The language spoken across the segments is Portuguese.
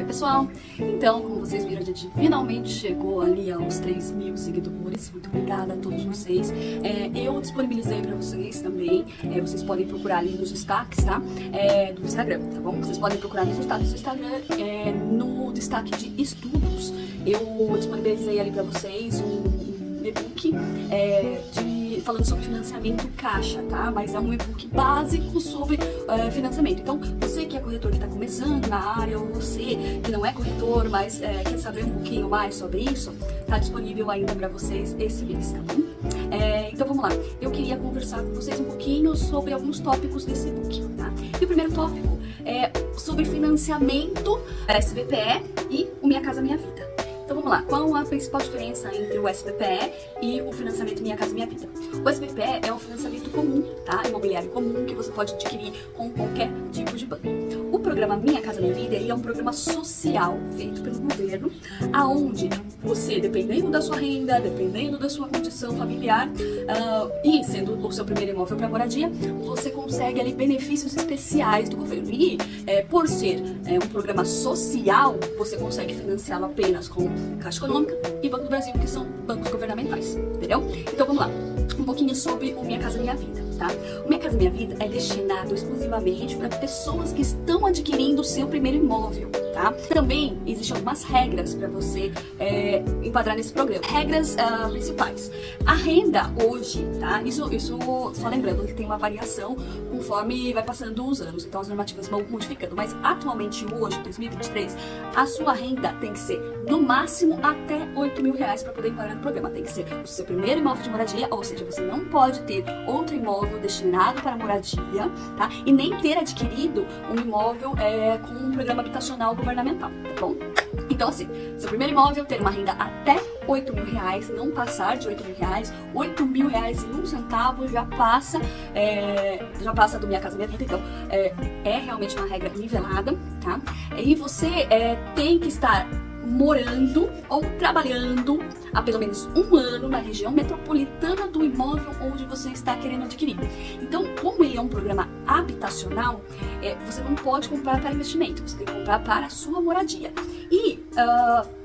pessoal, então como vocês viram, a gente finalmente chegou ali aos 3.000 seguidores. Muito obrigada a todos vocês. Eu disponibilizei para vocês também, vocês podem procurar ali nos destaques, tá? Do Instagram, tá bom? Vocês podem procurar nos destaques do Instagram, no destaque de estudos. Eu disponibilizei ali para vocês um e-book falando sobre financiamento caixa, tá? Mas é um e-book básico sobre financiamento. Então, você que é corretor que está começando na área, ou você que não é corretor, mas quer saber um pouquinho mais sobre isso, tá disponível ainda para vocês esse mês, tá bom? Então vamos lá, eu queria conversar com vocês um pouquinho sobre alguns tópicos desse e-book, tá? E o primeiro tópico é sobre financiamento SBPE e o Minha Casa Minha Vida. Então vamos lá, qual a principal diferença entre o SBPE e o financiamento Minha Casa Minha Vida? O SBPE é um financiamento comum, tá? Imobiliário comum que você pode adquirir com qualquer tipo de banco. O programa Minha Casa Minha Vida, ele é um programa social feito pelo governo, aonde você, dependendo da sua renda, dependendo da sua condição familiar, e sendo o seu primeiro imóvel para moradia, você consegue ali benefícios especiais do governo. E por ser um programa social, você consegue financiá-lo apenas com Caixa Econômica e Banco do Brasil, que são bancos governamentais, entendeu? Então vamos lá, um pouquinho sobre o Minha Casa Minha Vida, tá? O Minha Casa Minha Vida é destinado exclusivamente para pessoas que estão adquirindo o seu primeiro imóvel, tá? Também existem algumas regras para você enquadrar nesse programa. Regras principais. A renda hoje, tá? Isso só lembrando que tem uma variação conforme vai passando os anos, então as normativas vão modificando, mas atualmente hoje, 2023, a sua renda tem que ser no máximo até R$8.000 para poder enquadrar no programa. Tem que ser o seu primeiro imóvel de moradia, ou seja, você não pode ter outro imóvel destinado para moradia, tá? E nem ter adquirido um imóvel com um programa habitacional governamental, tá bom? Então assim, seu primeiro imóvel ter uma renda até R$8.000, não passar de R$8.000, R$8.000 já passa do Minha Casa Minha Vida, então é realmente uma regra nivelada, tá? E você tem que estar morando ou trabalhando há pelo menos um ano na região metropolitana do imóvel onde você está querendo adquirir. Então, como ele é um programa habitacional, você não pode comprar para investimento, você tem que comprar para a sua moradia. E,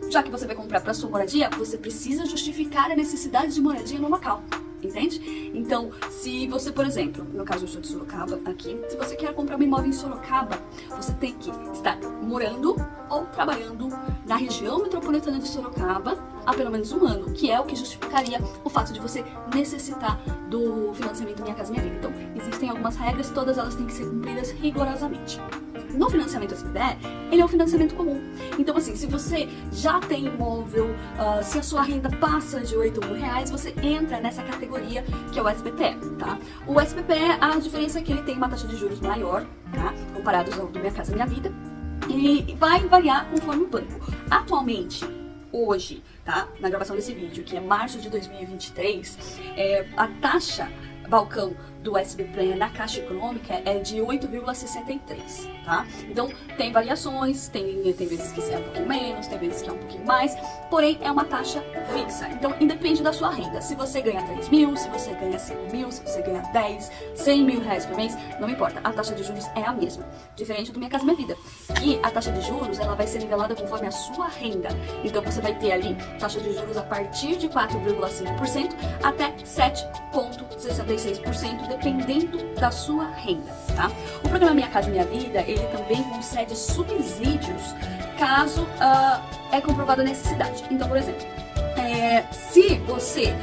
já que você vai comprar para a sua moradia, você precisa justificar a necessidade de moradia no local. Entende? Então, se você, por exemplo, no caso eu sou de Sorocaba aqui, se você quer comprar um imóvel em Sorocaba, você tem que estar morando ou trabalhando na região metropolitana de Sorocaba há pelo menos um ano, que é o que justificaria o fato de você necessitar do financiamento Minha Casa Minha Vida. Então, existem algumas regras, todas elas têm que ser cumpridas rigorosamente. No financiamento SBPE, ele é um financiamento comum. Então, assim, se você já tem imóvel, se a sua renda passa de R$8.000, você entra nessa categoria que é o SBPE, tá? O SBPE, a diferença é que ele tem uma taxa de juros maior, tá? Comparado ao do Minha Casa Minha Vida, e vai variar conforme o banco. Atualmente, hoje, tá? Na gravação desse vídeo, que é março de 2023, a taxa balcão do SBPE na Caixa Econômica é de 8,63, tá? Então, tem variações, tem vezes que é um pouquinho menos, tem vezes que é um pouquinho mais, porém, é uma taxa fixa. Então, independe da sua renda. Se você ganha 3.000, se você ganha 5.000, se você ganha 10, R$100.000 por mês, não importa, a taxa de juros é a mesma, diferente do Minha Casa Minha Vida. E a taxa de juros, ela vai ser nivelada conforme a sua renda. Então, você vai ter ali taxa de juros a partir de 4,5% até 7,66%, dependendo da sua renda, tá? O programa Minha Casa Minha Vida, ele também concede subsídios caso é comprovada a necessidade. Então, por exemplo, se você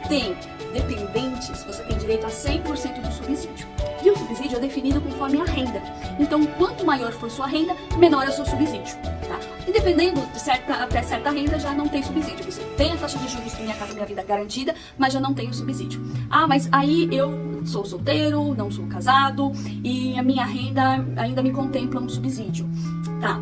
tem dependentes, você tem direito a 100% do subsídio. E o subsídio é definido conforme a renda. Então, quanto maior for sua renda, menor é o seu subsídio, tá? E dependendo até certa renda, já não tem subsídio. Você tem a taxa de juros do Minha Casa Minha Vida garantida, mas já não tem o subsídio. Ah, mas aí eu sou solteiro, não sou casado e a minha renda ainda me contempla um subsídio, tá?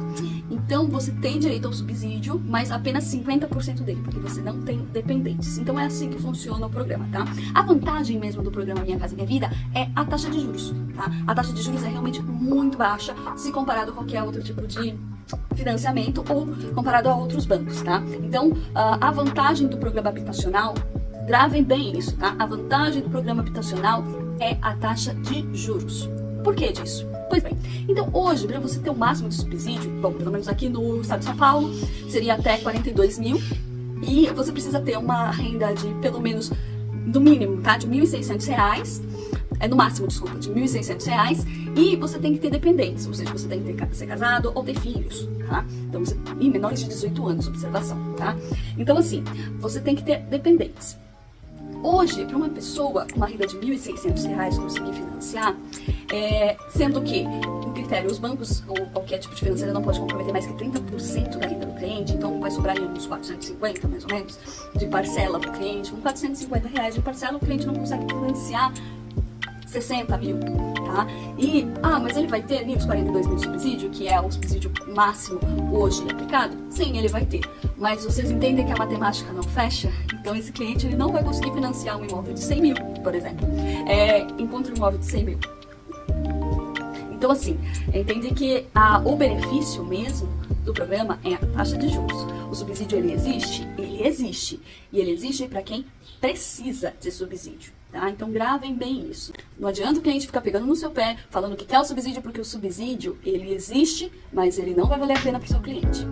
Então, você tem direito ao subsídio, mas apenas 50% dele, porque você não tem dependentes. Então, é assim que funciona o programa, tá? A vantagem mesmo do programa Minha Casa Minha Vida é a taxa de juros, tá? A taxa de juros é realmente muito baixa se comparado a qualquer outro tipo de financiamento ou comparado a outros bancos, tá? Então, a vantagem do programa habitacional, gravem bem isso, tá? A vantagem do programa habitacional é a taxa de juros. Por que disso? Pois bem, então hoje, para você ter o máximo de subsídio, bom, pelo menos aqui no estado de São Paulo, seria até 42 mil, e você precisa ter uma renda de pelo menos, do mínimo, tá? De R$ 1.600, no máximo, desculpa, de R$ 1.600, e você tem que ter dependentes, ou seja, você tem que ser casado ou ter filhos, tá? Então, e menores de 18 anos, observação, tá? Então, assim, você tem que ter dependentes. Hoje, para uma pessoa com uma renda de R$ 1.600 conseguir financiar, sendo que, em critério, os bancos ou qualquer tipo de financeira não pode comprometer mais que 30% da renda do cliente, então vai sobrar aí uns 450, mais ou menos, de parcela para o cliente. Com R$ 450 de parcela, o cliente não consegue financiar 60 mil, tá? E, mas ele vai ter ali os 42 mil de subsídio, que é o subsídio máximo hoje aplicado? Sim, ele vai ter. Mas vocês entendem que a matemática não fecha? Então esse cliente ele não vai conseguir financiar um imóvel de 100 mil, por exemplo. Encontra um imóvel de 100 mil. Então assim, entende que o benefício mesmo do programa é a taxa de juros. O subsídio ele existe? Ele existe. E ele existe para quem precisa de subsídio. Tá? Então gravem bem isso. Não adianta o cliente ficar pegando no seu pé, falando que quer o subsídio, porque o subsídio ele existe, mas ele não vai valer a pena para o seu cliente.